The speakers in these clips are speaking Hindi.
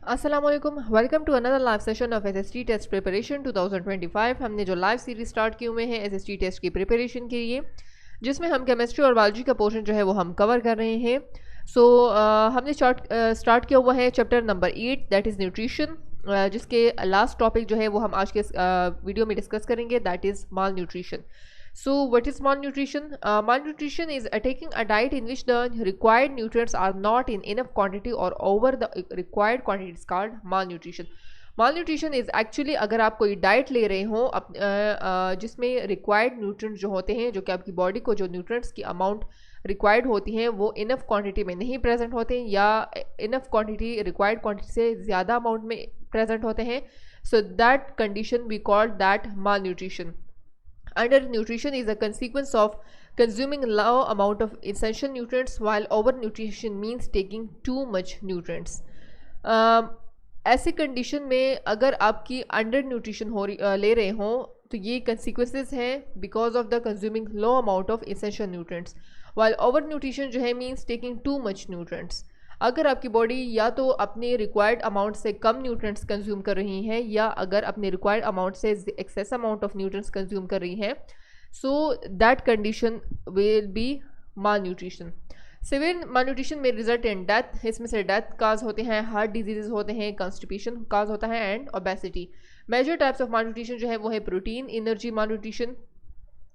अस्सलामुअलैकुम, welcome to another live session of SST test preparation 2025। हमने जो लाइव सीरीज स्टार्ट किए हुए हैं एसएसटी टेस्ट की प्रिपरेशन के लिए, जिसमें हम केमिस्ट्री और बायोलॉजी का पोर्शन जो है वो हम कवर कर रहे हैं। हमने स्टार्ट किया हुआ है chapter number 8 that is nutrition, जिसके लास्ट टॉपिक जो है वो हम आज के वीडियो में डिस्कस करेंगे, that is mall nutrition. So, what is malnutrition? Malnutrition is taking a diet in which the required nutrients are not in enough quantity or over the required quantity is called malnutrition. Malnutrition is actually अगर आप कोई डाइट ले रहे हो जिसमें रिक्वायर्ड न्यूट्रिएंट्स जो होते हैं, जो कि आपकी बॉडी को जो न्यूट्रिएंट्स की अमाउंट रिक्वायर्ड होती हैं वो इनफ क्वांटिटी में नहीं प्रेजेंट होते हैं, या इनफ क्वांटिटी रिक्वायर्ड क्वांटिटी से ज़्यादा अमाउंट में प्रेजेंट होते हैं. So that condition we called that malnutrition. Undernutrition is a consequence of consuming low amount of essential nutrients, while overnutrition means taking too much nutrients. ऐसी कंडीशन में अगर आपकी अंडर न्यूट्रिशन ले रहे हों तो ये कंसिक्वेंसेस हैं because of the consuming low amount of essential nutrients, while over nutrition जो है means taking too much nutrients. अगर आपकी बॉडी या तो अपने रिक्वायर्ड अमाउंट से कम न्यूट्रिएंट्स कंज्यूम कर रही है, या अगर अपने रिक्वायर्ड अमाउंट से excess amount of nutrients consume कर रही है, सो that condition will be mall nutrition. Severe mall nutrition में रिजल्ट इन डेथ. इसमें से डेथ काज होते हैं, हार्ट डिजीजेज होते हैं, कॉन्स्टिपेशन काज होता है, and obesity. Major types of malnutrition जो है वो है प्रोटीन एनर्जी माल न्यूट्रिशन.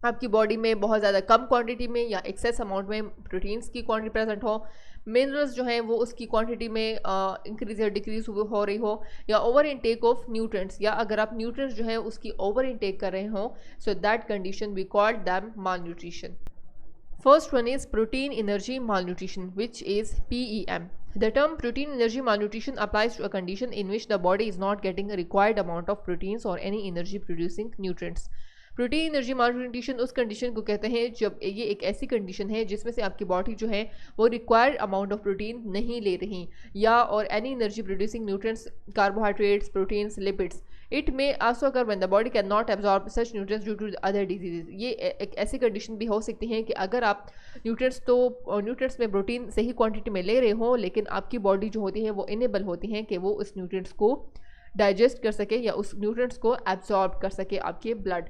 आपकी बॉडी में बहुत ज़्यादा कम क्वांटिटी में या एक्सेस अमाउंट में प्रोटीन्स की क्वांटिटी प्रेजेंट हो, मिनरल्स जो हैं वो उसकी क्वांटिटी में इंक्रीज या डिक्रीज हो रही हो, या ओवर इनटेक ऑफ न्यूट्रिएंट्स, या अगर आप न्यूट्रिएंट्स जो है उसकी ओवर इनटेक कर रहे हो, so that condition we called them malnutrition. First one is protein energy malnutrition, which is PEM. The term protein energy malnutrition applies to a condition in which the body is not getting a required amount of proteins or any energy producing nutrients. Protein energy malnutrition उस कंडीशन को कहते हैं जब ये एक ऐसी कंडीशन है जिसमें से आपकी बॉडी जो है वो रिक्वायर्ड अमाउंट ऑफ प्रोटीन नहीं ले रही, या और any energy producing nutrients, carbohydrates, proteins, lipids. It may also occur when the body can not absorb such nutrients due to other diseases. ये एक ऐसी कंडीशन भी हो सकती है कि अगर आप न्यूट्रिएंट्स में प्रोटीन सही क्वांटिटी में ले रहे हो, लेकिन आपकी बॉडी जो होती है वो इनेबल होती है कि वो उस न्यूट्रिएंट्स को डाइजेस्ट कर सके या उस न्यूट्रिएंट्स को एब्जॉर्ब कर सके आपके ब्लड.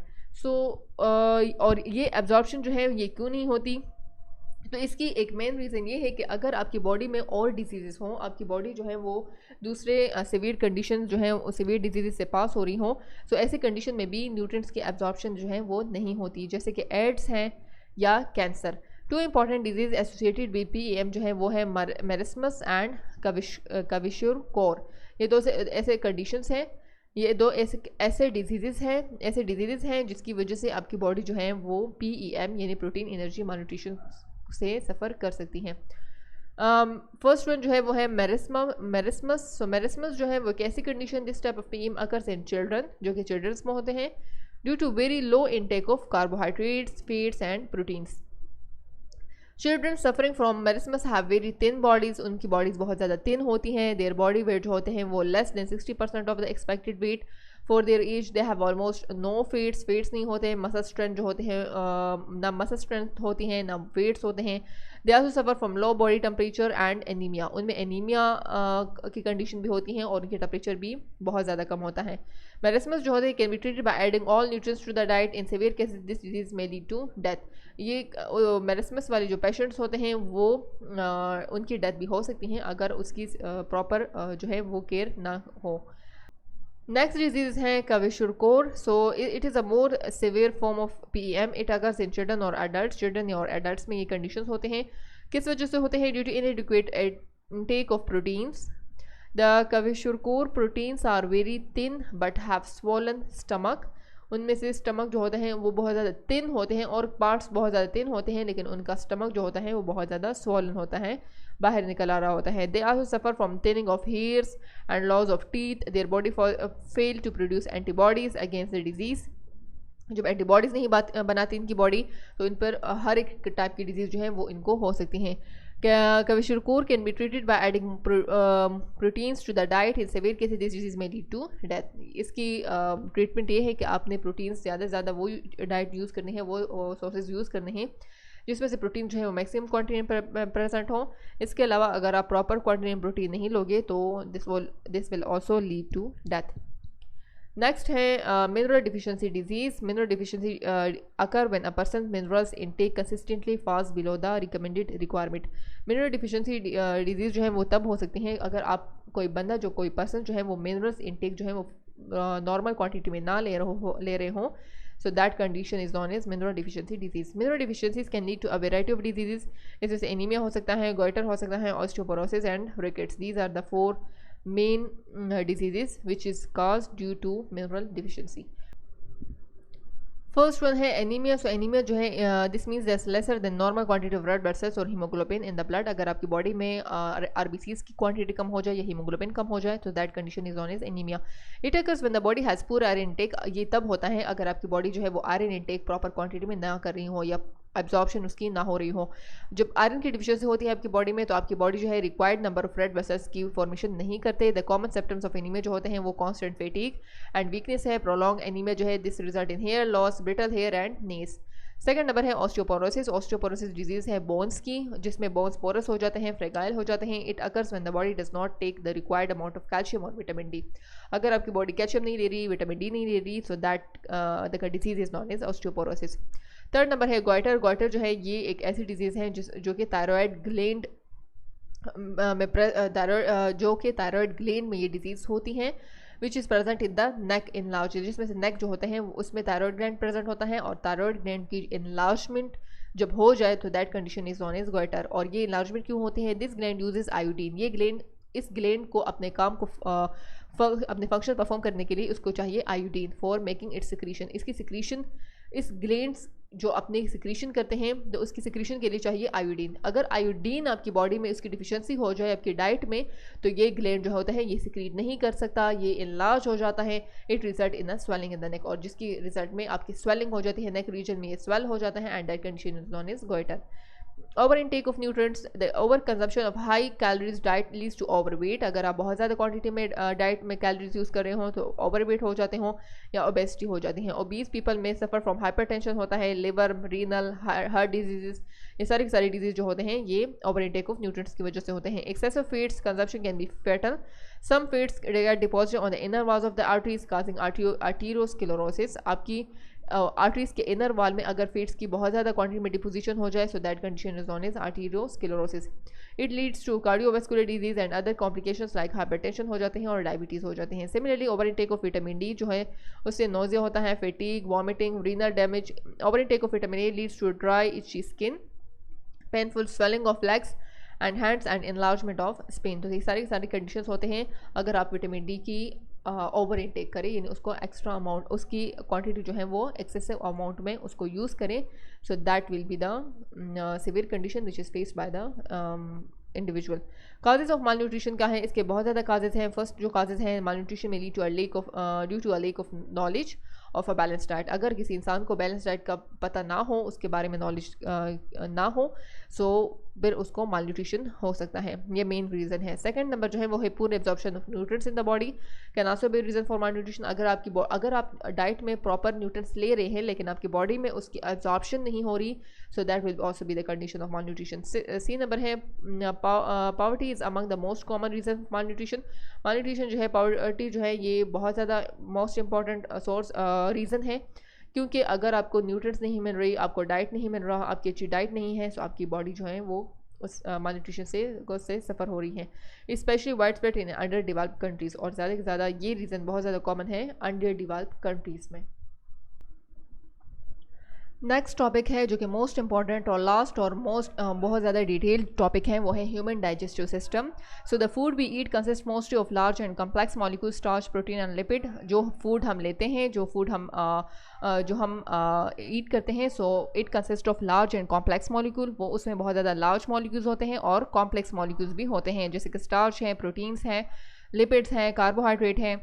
और ये एब्जॉर्प्शन जो है ये क्यों नहीं होती, तो इसकी एक मेन रीज़न ये है कि अगर आपकी बॉडी में और डिजीज़ हों, आपकी बॉडी जो है वो दूसरे सिवियर कंडीशन जो हैं सिवियर डिजीज़ से पास हो रही हों, सो ऐसी कंडीशन में भी न्यूट्रिएंट्स की एब्जॉर्प्शन जो है वो नहीं होती, जैसे कि एड्स हैं या cancer. Two important disease associated with PEM जो है वो है मेरिस्मस एंड क्विशोर. ये दो ऐसे कंडीशंस हैं, ये दो ऐसे डिजीज़ हैं जिसकी वजह से आपकी बॉडी जो है वो PEM यानी प्रोटीन एनर्जी मालन्यूट्रिशन से सफ़र कर सकती हैं. फर्स्ट वन जो है वो है मेरिस्मस. सो मेरिस्मस जो है वो एक ऐसी condition, this type of PEM occurs in children, जो कि चिल्ड्रंस में होते हैं, due to very low intake of carbohydrates, fats and proteins. Children suffering from marasmus have very thin bodies. उनकी बॉडीज़ बहुत ज़्यादा थिन होती हैं. देयर बॉडी वेट जो होते हैं वो less than 60% of the expected weight. For their age they have almost no fats नहीं होते हैं. मसल स्ट्रेंथ जो होते हैं ना मसल स्ट्रेंथ होती हैं ना वेट्स होते हैं. दे also suffer from low body temperature and anaemia. उनमें एनीमिया की कंडीशन भी होती हैं और उनके टेम्परेचर भी बहुत ज़्यादा कम होता है. मेरिस्मस जो होते हैं can be treated by adding all nutrients to the diet. In severe cases this disease may lead to death. ये मेरिस्मस वाले जो पेशेंट्स होते हैं वो उनकी डेथ भी हो सकती हैं अगर उसकी प्रॉपर जो है वो केयर ना हो. नेक्स्ट डिजीज़ है kwashiorkor. So it is a more severe form of PEM. It occurs in children और एडल्ट. चिल्ड्रन और एडल्ट्स में ये कंडीशंस होते हैं. किस वजह से होते हैं? Due to inadequate intake of proteins. The kwashiorkor proteins are very thin but have swollen stomach. उनमें से स्टमक जो होते हैं वो बहुत ज़्यादा थिन होते हैं और पार्ट्स बहुत ज़्यादा थिन होते हैं, लेकिन उनका स्टमक जो होता है वो बहुत ज़्यादा स्वॉलन होता है, बाहर निकल आ रहा होता है. They also suffer from thinning of hairs and loss of teeth. Their body fail to produce antibodies against the disease. जब एंटीबॉडीज़ नहीं बनाती इनकी बॉडी, तो इन पर हर एक टाइप की डिजीज़ जो है वो इनको हो सकती हैं. Kwashiorkor can be treated by adding proteins to the diet. In severe cases this disease may lead to death. इसकी ट्रीटमेंट ये है कि आपने प्रोटीन्स ज़्यादा से ज़्यादा वो डाइट यूज़ करनी है, वो सोर्सेज यूज़ करने हैं जिसमें से प्रोटीन जो है वो मैक्सिमम क्वांटिटी में प्रेजेंट हो। इसके अलावा अगर आप प्रॉपर क्वांटिटी में प्रोटीन नहीं लोगे तो this will also lead to death. Next है mineral deficiency disease. Mineral deficiency occur when a person minerals intake consistently fast below the recommended requirement. Mineral deficiency disease जो है वो तब हो सकती हैं अगर आप कोई पर्सन जो है वो मिनरल्स इनटेक जो है वो नॉर्मल क्वांटिटी में ना ले रहे हों। So that condition is known as mineral deficiency disease. Mineral deficiencies can lead to a variety of diseases. इसमें से anemia हो सकता है, goiter हो सकता है, osteoporosis and rickets. These are the 4 main diseases which is caused due to mineral deficiency. First one है एनीमिया। सो एनीमिया जो है this means that's lesser than normal quantity of red blood sales और हीमोग्लोबिन इन द ब्लड। अगर आपकी बॉडी में आरबीसीज की क्वांटिटी कम हो जाए या हीमोग्लोबिन कम हो जाए तो that condition is known as anaemia. It occurs when the body has poor iron intake. ये तब होता है अगर आपकी बॉडी जो है वो आयरन इनटेक प्रॉपर क्वांटिटी में ना कर रही हो या एब्जॉर्प्शन उसकी ना हो रही हो। जब आयरन की डिफिशियंसी होती है आपकी बॉडी में तो आपकी बॉडी जो है required number of red vessels की फॉर्मेशन नहीं करते। The common symptoms of anaemia जो होते हैं वो कॉन्स्टेंट फैटीग एंड वीकनेस है। प्रोलॉन्ग एनीमिया जो है this result in hair loss, brittle hair and nails. Second number है ऑस्टियोपोरोसिस। ऑस्टियोपोरोसिस डिजीज है बोन्स की जिसमें बोन्स पोरस हो जाते हैं, फ्रेगाइल हो जाते हैं। It occurs when the body does not take the required amount of calcium और विटामिन डी। अगर आपकी बॉडी कैल्शियम नहीं ले रही, विटामिन डी नहीं ले रही, so that the disease is known as osteoporosis. Third number है गोइटर। गोइटर जो है ये एक ऐसी डिजीज़ है जो कि थायराइड ग्लैंड में ये डिजीज़ होती हैं which is present in the neck enlarge. जिसमें से नेक जो होते हैं उसमें थायराइड ग्लैंड प्रेजेंट होता है और थायराइड ग्लैंड की इनलार्जमेंट जब हो जाए तो that condition is known as goitre. और ये इनलार्जमेंट क्यों होती है? This gland uses iodine. ये ग्लैंड इस ग्लैंड को अपने काम को अपने फंक्शन परफॉर्म करने के लिए उसको चाहिए iodine for making it's secretion. इसकी सिक्रीशन इस ग्लैंड्स जो अपने सिक्रीशन करते हैं तो उसकी सिक्रीशन के लिए चाहिए आयोडीन। अगर आयोडीन आपकी बॉडी में इसकी डिफिशियंसी हो जाए आपकी डाइट में तो ये ग्लैंड जो होता है ये सिक्रीट नहीं कर सकता, ये इनलार्ज हो जाता है। It result in a swelling in the neck और जिसकी रिजल्ट में आपकी स्वेलिंग हो जाती है नेक रीजन में, ये स्वेल हो जाता है and that condition is known as goitre. Over intake of nutrients. The over consumption of high calories diet leads to overweight. अगर आप बहुत ज़्यादा क्वांटिटी में डाइट में कैलोरीज यूज़ कर रहे हो तो ओवरवेट हो जाते हो या ओबेसिटी हो जाती हैं। ओबीज पीपल में सफ़र फ्रॉम हाइपरटेंशन होता है, लिवर, रीनल, हार्ट डिजीज़, ये सारी डिजीज़ जो होते हैं ये ओवर इनटेक ऑफ न्यूट्रिएंट्स की वजह से होते हैं। Excessive fats consumption can be fatal. Some fats get deposited on the inner walls of the arteries causing arteriosclerosis. आपकी आर्टरीज के इनर वॉल में अगर फैट्स की बहुत ज़्यादा क्वांटिटी में डिपोजिशन हो जाए so that condition is known as arteriosclerosis. It leads to cardiovascular disease and other complications like hypertension हो जाते हैं और डायबिटीज़ हो जाती हैं। Similarly over intake of vitamin D जो है उससे नोजिया होता है, fatigue, vomiting, renal damage. Over intake of vitamin A leads to dry itchy skin, painful swelling of legs and hands and enlargement of spleen. तो ये सारी कंडीशंस होते हैं अगर आप विटामिन डी की ओवर इनटेक करें, यानी उसको एक्स्ट्रा अमाउंट उसकी क्वांटिटी जो है वो एक्सेसिव अमाउंट में उसको यूज़ करें। सो that will be the severe condition which is faced by the individual. Causes of mall nutrition क्या है? इसके बहुत ज़्यादा काजेज हैं। फर्स्ट जो काजेज हैं माल न्यूट्रिशन में due to a lack of knowledge of a balance diet. अगर किसी इंसान को बैलेंस डाइट का पता ना हो, उसके बारे में नॉलेज ना हो, सो फिर उसको माल न्यूट्रिशन हो सकता है। ये मेन रीज़न है। सेकंड नंबर जो है वो है poor absorption of nutrients in the body can also be reason for mall nutrition. अगर आप डाइट में प्रॉपर न्यूट्रिएंट्स ले रहे हैं लेकिन आपकी बॉडी में उसकी एब्जॉर्प्शन नहीं हो रही, so that will also be the condition of malnutrition. C number है poverty is among the most common reason of malnutrition. Malnutrition जो है, पॉवर्टी जो है, ये बहुत ज़्यादा मोस्ट इंपॉर्टेंट सोर्स रीज़न है क्योंकि अगर आपको न्यूट्रिएंट्स नहीं मिल रही, आपको डाइट नहीं मिल रहा, आपकी अच्छी डाइट नहीं है, सो आपकी बॉडी जो है वो उस माल न्यूट्रिशन से सफ़र हो रही है। Specially wide spread in under developed countries और ज़्यादा से ज़्यादा ये रीज़न बहुत ज़्यादा कॉमन है अंडर डेवलप्ड कंट्रीज़ में। नेक्स्ट टॉपिक है जो कि मोस्ट इंपॉर्टेंट और लास्ट और बहुत ज़्यादा डिटेल्ड टॉपिक है, वो है human digestive system. So the food we eat consist mostly of large and complex molecule, starch, protein and lipid. जो फूड हम लेते हैं, जो फूड हम ईट करते हैं, so it consist of large and complex molecule. वो उसमें बहुत ज़्यादा लार्ज मॉलिक्यूल्स होते हैं और कॉम्प्लेक्स मॉलिक्यूल्स भी होते हैं, जैसे कि स्टार्च हैं, प्रोटीन्स हैं, लिपिड्स हैं, कार्बोहाइड्रेट हैं,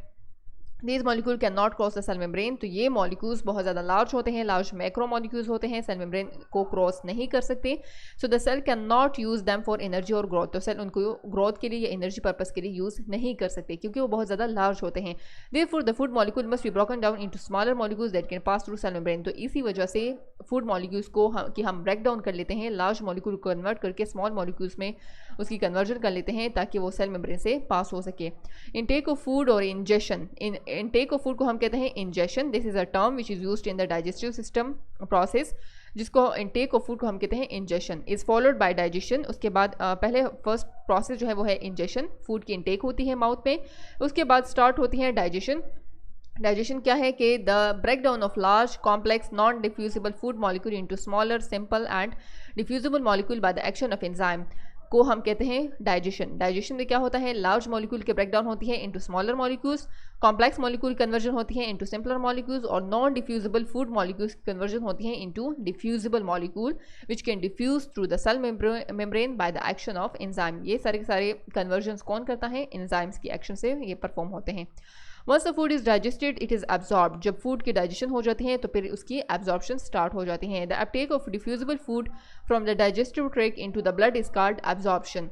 These molecule can not cross the cell membrane. तो ये मॉलिक्यूल्स बहुत ज़्यादा लार्ज होते हैं, लार्ज मैक्रो मॉलिक्यूल्स होते हैं, सेल मेम्ब्रेन को क्रॉस नहीं कर सकते। So the cell can not use them for energy और ग्रोथ। तो सेल उनको ग्रोथ के लिए या एनर्जी पर्पस के लिए यूज़ नहीं कर सकते क्योंकि वो बहुत ज़्यादा लार्ज होते हैं। Therefore the food molecule must be broken down into smaller molecules that can pass through cell membrane. तो इसी वजह से फूड मॉलिक्यूल्स को हम ब्रेक डाउन कर लेते हैं, लार्ज मॉलिक्यूल को कन्वर्ट करके स्मॉल मॉलिक्यूल्स में उसकी कन्वर्जन कर लेते हैं ताकि वो सेल मेम्ब्रेन से पास हो सके। इनटेक ऑफ फूड और इंजेशन, इनटेक ऑफ फूड को हम कहते हैं ingestion. This is a term which is used in the digestive system process, जिसको इनटेक ऑफ फूड को हम कहते हैं ingestion. Is followed by digestion. उसके बाद पहले फर्स्ट प्रोसेस जो है वो है इंजेशन, फूड की इनटेक होती है माउथ में, उसके बाद स्टार्ट होती है डाइजेशन। डाइजेशन क्या है कि the break down of large complex non diffusible food molecule into smaller simple and diffusible molecule by the action of enzyme को हम कहते हैं डाइजेशन। डाइजेशन में क्या होता है, लार्ज मॉलिक्यूल के ब्रेकडाउन होती है into smaller molecules, complex molecule conversion होती है इनटू सिंपलर मॉलिक्यूल्स, और नॉन डिफ्यूजिबल फूड मॉलिक्यूल्स की कन्वर्जन होती है into diffusible molecule which can diffuse through the cell membrane by the action of enzyme. ये सारे के सारे कन्वर्जन्स कौन करता है, एंजाइम्स की एक्शन से ये परफॉर्म होते हैं। Once the food is digested it is absorb. जब फूड की डाइजेशन हो जाती है तो फिर उसकी एब्जॉर्प्शन स्टार्ट हो जाती है। The uptake of diffusible food from the digestive tract into the blood is called absorption.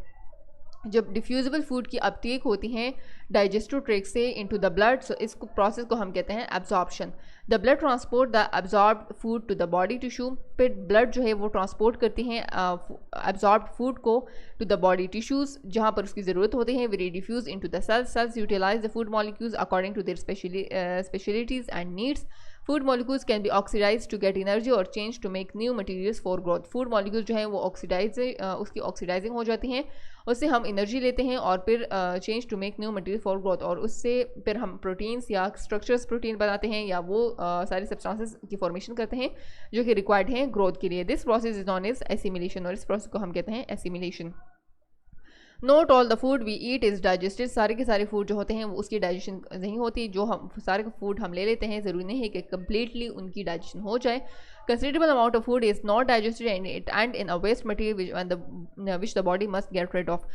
जब डिफ्यूजिबल फूड की अपटेक होती हैं डाइजेस्टिव ट्रैक्ट से इनटू द ब्लड, सो इस प्रोसेस को हम कहते हैं absorption. The blood transport the absorbed food to the body tissue. फिर ब्लड जो है वो ट्रांसपोर्ट करती हैं एब्जॉर्ब्ड फूड को टू द बॉडी टिश्यूज़ जहाँ पर उसकी ज़रूरत होती है। We diffuse into the cells. Cells utilize the food molecules according to their specialities and needs. Food molecules can be oxidize to get energy और change to make new materials for growth. Food molecule जो है वो उसकी ऑक्सीडाइजिंग हो जाती हैं, उससे हम एनर्जी लेते हैं और फिर change to make new material for growth, और उससे फिर हम प्रोटीन्स या स्ट्रक्चर्स प्रोटीन बनाते हैं या वो सारी सब्सटेंसेस की फॉर्मेशन करते हैं जो कि रिक्वायर्ड हैं ग्रोथ के लिए। This process is known as assimilation, और इस प्रोसेस को हम कहते हैं assimilation. Not all the food we eat is digested. सारे के सारे फूड जो होते हैं वो उसकी डाइजेशन नहीं होती। जो हम सारे फूड हम ले लेते हैं ज़रूरी नहीं है कि कम्प्लीटली उनकी डाइजेशन हो जाए। Considerable amount of food is not digested and in a waste material which the body must get rid of.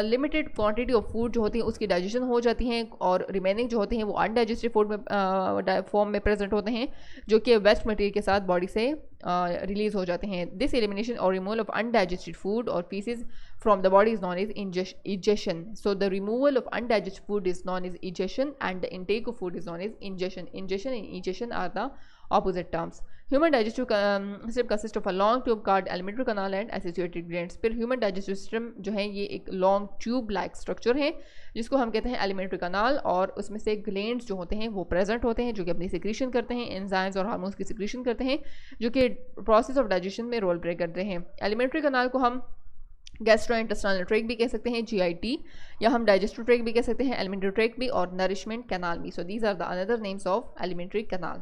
Limited quantity of food जो होती है उसकी डाइजेशन हो जाती हैं और रिमेनिंग जो होते हैं वो अनडाइजेस्टेड फूड में फॉर्म में प्रेजेंट होते हैं जो कि वेस्ट मटीरियल के साथ बॉडी से रिलीज हो जाते हैं। दिस एलिमिनेशन और रिमूवल ऑफ अनडाइजेस्टेड फूड और pieces from the body is known as egestion. So the removal of undigested food is known as egestion and the intake of food is known as ingestion. Ingestion and egestion are the opposite terms. Human digestive system consists of a long tube called alimentary canal and associated glands. फिर human digestive system जो है ये एक long tube like structure है जिसको हम कहते हैं alimentary canal, और उसमें से glands जो होते हैं वो present होते हैं जो कि अपनी secretion करते हैं, enzymes और hormones की secretion करते हैं जो कि process of digestion में role play करते हैं। alimentary canal को हम गैस्ट्रोइंटेस्टाइनल ट्रैक्ट भी कह सकते हैं GIT, या हम डाइजेस्टिव ट्रैक्ट भी कह सकते हैं एलिमेंट्री ट्रैक्ट भी, और नरिशमेंट कैनाल भी। So these are the another names of alimentary canal.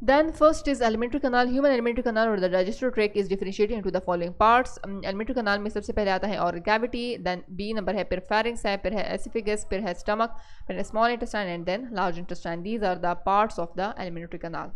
Then first is alimentary canal. Human alimentary canal or the digestive tract is differentiated into the following parts. Alimentary canal में सबसे पहले आता है oral cavity, then B number है फिर pharynx है, फिर है esophagus, फिर है stomach, फिर है small intestine and then large intestine. These are the parts of the alimentary canal.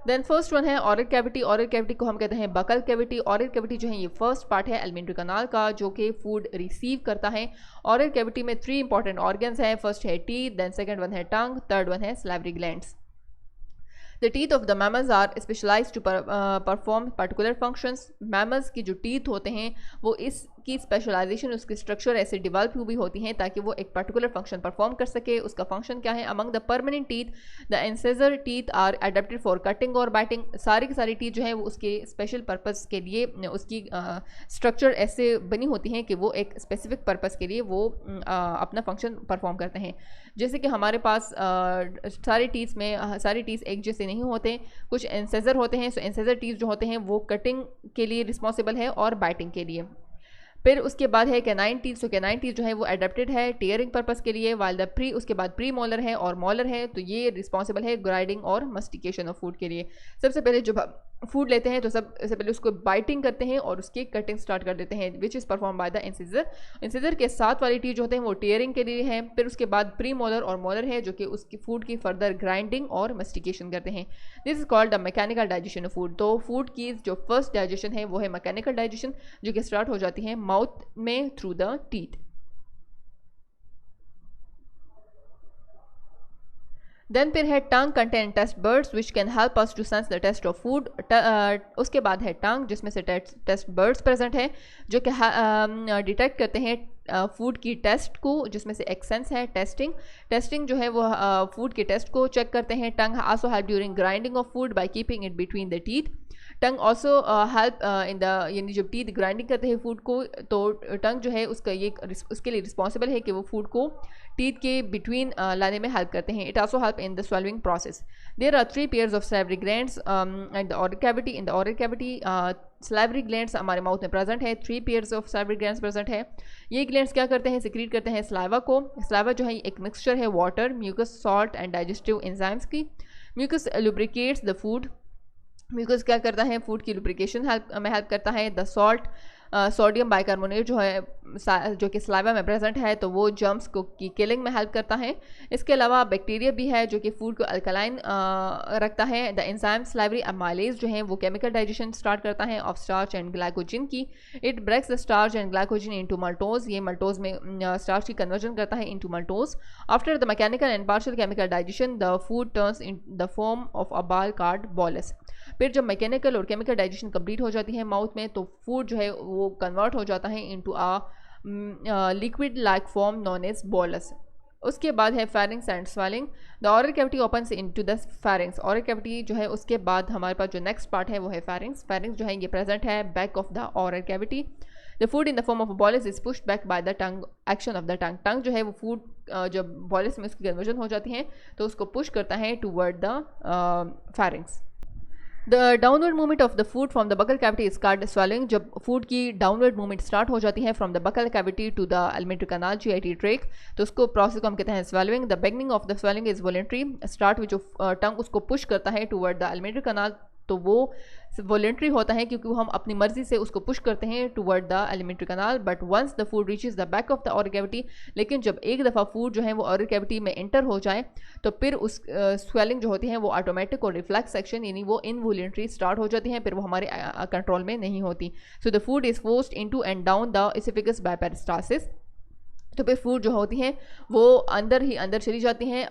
Then first one है ऑरल कैविटी। ऑरल कैविटी को हम कहते हैं बकल कैविटी। ऑरल कैविटी जो है ये फर्स्ट पार्ट है एलिमेंट्री कनाल का जो कि फूड रिसीव करता है। ऑरल कैविटी में 3 इंपॉर्टेंट ऑर्गन्स हैं। फर्स्ट है टीथ, देन सेकंड वन है टंग, थर्ड वन है salivary glands. The teeth of the mammals are specialized to perform particular functions. mammals की जो teeth होते हैं वो इसकी स्पेशलाइजेशन, उसकी स्ट्रक्चर ऐसे डिवेल्प हुई होती हैं ताकि वो एक पर्टिकुलर फंक्शन परफॉर्म कर सके। उसका फंक्शन क्या है? Among the permanent teeth the incisor teeth are adapted for cutting और बाइटिंग। सारी की सारी टीथ जो है वो उसके स्पेशल पर्पस के लिए उसकी स्ट्रक्चर ऐसे बनी होती हैं कि वो एक स्पेसिफिक पर्पस के लिए वो अपना फंक्शन परफॉर्म करते हैं। जैसे कि हमारे पास सारी टीथ एक जैसे नहीं होते, कुछ इंसेजर होते हैं। सो इंसेजर टीथ जो होते हैं वो कटिंग के लिए रिस्पॉन्सिबल है और बाइटिंग के लिए। फिर उसके बाद है कैनाइन टीथ। सो कैनाइन टीथ जो है वो अडेप्टेड है टीयरिंग पर्पस के लिए, वाइल द उसके बाद प्री मोलर है और मोलर है, तो ये रिस्पॉन्सिबल है ग्राइडिंग और मस्टिकेशन ऑफ फूड के लिए। सबसे पहले जो फूड लेते हैं तो सबसे पहले उसको बाइटिंग करते हैं और उसकी कटिंग स्टार्ट कर देते हैं, which is perform by the incisor. Incisor के साथ वाली टीथ जो होते हैं वो टीयरिंग के लिए हैं। फिर उसके बाद प्री मोलर और मोलर है जो कि उसकी फूड की फर्दर ग्राइंडिंग और मस्टिकेशन करते हैं। This is called the mechanical digestion of food. तो फूड की जो फर्स्ट डाइजेशन है वो है मैकेनिकल डाइजेशन, जो कि स्टार्ट हो जाती है माउथ में थ्रू द टीथ। देन फिर है tongue contain taste buds which can help us to sense the taste of food. उसके बाद है टंग जिसमें से टेस्ट बर्ड्स प्रेजेंट है जो कि डिटेक्ट करते हैं फूड की टेस्ट को, जिसमें से एक सेंस है टेस्टिंग जो है वो फूड के टेस्ट को चेक करते हैं। Tongue also help during grinding of food by keeping it between the teeth. Tongue also help in the, यानी जब टीथ ग्राइंडिंग करते हैं फूड को तो टंग जो है उसका ये उसके लिए रिस्पॉन्सिबल है कि वो फूड को टीथ के बिटवीन लाने में हेल्प करते हैं। It also help in the swallowing process. There are 3 pairs of salivary glands at the oral cavity। इन द oral cavity salivary glands हमारे माउथ में प्रेजेंट है, 3 pairs of salivary glands present है। ये ग्लैंड्स क्या करते हैं, सिक्रीट करते हैं स्लाइवा को। स्लाइवा जो है एक मिक्सचर है water, mucus, salt and digestive enzymes की। Mucus lubricates the food. Mucus क्या करता है, फूड की लुब्रिकेशन में हेल्प करता है। द सॉल्ट सोडियम बाइकार्बोनेट जो है जो कि स्लाइवा में प्रेजेंट है तो वो जर्म्स को की किलिंग में हेल्प करता है। इसके अलावा बैक्टीरिया भी है जो कि फूड को अल्कलाइन रखता है। द एंजाइम स्लाइवरी अमाइलेज जो है वो केमिकल डाइजेशन स्टार्ट करता है ऑफ स्टार्च एंड ग्लाइकोजन की। It breaks the starch and glycogen into maltose. ये मल्टोज में स्टार्च की कन्वर्जन करता है into maltose. After the mechanical and partial chemical digestion the food turns in the form of a ball called bolus. फिर जब मैकेनिकल और केमिकल डाइजेशन कंप्लीट हो जाती है माउथ में तो फूड जो है वो कन्वर्ट हो जाता है into a liquid like form known as bolus. उसके बाद है pharynx and swallowing. The oral cavity opens into the pharynx. Oral cavity जो है उसके बाद हमारे पास जो नेक्स्ट पार्ट है वो है फेरिंग्स। फेरिंग्स जो है ये प्रेजेंट है back of the oral cavity. The food in the form of bolus is pushed back by the tongue action of the tongue. Tongue जो है वो फूड जब बॉलिस में उसकी कन्वर्जन हो जाती है तो उसको पुश करता है toward the pharynx. The downward movement of the food from the buccal cavity is called swallowing. जब फूड की डाउनवर्ड मूवमेंट स्टार्ट हो जाती है from the buccal cavity to the alimentary canal GIT tract तो उसको प्रोसेस को हम कहते हैं swallowing. The beginning of the swallowing is voluntary. Start में जो टंग उसको पुश करता है टूवर्ड द एलिमेंट्री कनाल तो वो वॉलेंट्री होता है क्योंकि हम अपनी मर्जी से उसको पुश करते हैं toward the alimentary canal. But once the food reaches the back of the oral cavity, लेकिन जब एक दफ़ा फूड जो है वो ओरल कैविटी में एंटर हो जाए तो फिर उस स्वेलिंग जो होती है वो ऑटोमेटिक और रिफ्लेक्स एक्शन यानी वो इनवॉलेंट्री स्टार्ट हो जाती हैं, फिर वो हमारे कंट्रोल में नहीं होती। So the food is forced into and down the esophagus by peristalsis. तो फिर फूड जो होती हैं वो अंदर ही अंदर चली जाती हैं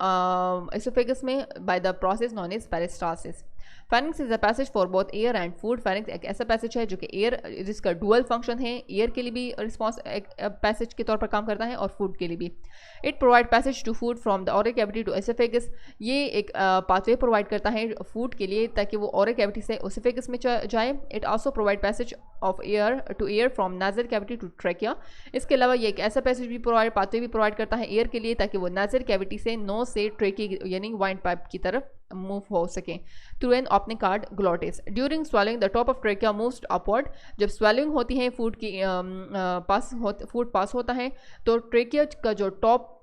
एसोफेगस में by the process known as peristalsis. Pharynx is a passage for both air and food. Pharynx एक ऐसा पैसेज है जो कि एयर जिसका डुअल फंक्शन है, एयर के लिए भी रिस्पॉन्स एक पैसेज के तौर पर काम करता है और फूड के लिए भी। It provide passage to food from the oral cavity to esophagus. ये एक पाथवे प्रोवाइड करता है फूड के लिए ताकि वो ओरल कैविटी से एसोफेगस में जाए। It also provide passage of air to air from nasal cavity to trachea. इसके अलावा ये एक ऐसा पैसेज भी पाथवे भी प्रोवाइड करता है एयर के लिए ताकि वो नाजल कैविटी से नोज से ट्रैकी यानी वाइंड पाइप की तरफ मूव हो सके through an opening card glottis. During swelling the top of trachea moves upward. जब स्वेलिंग होती है फूड की फूड पास होता है तो ट्रैकिया का जो टॉप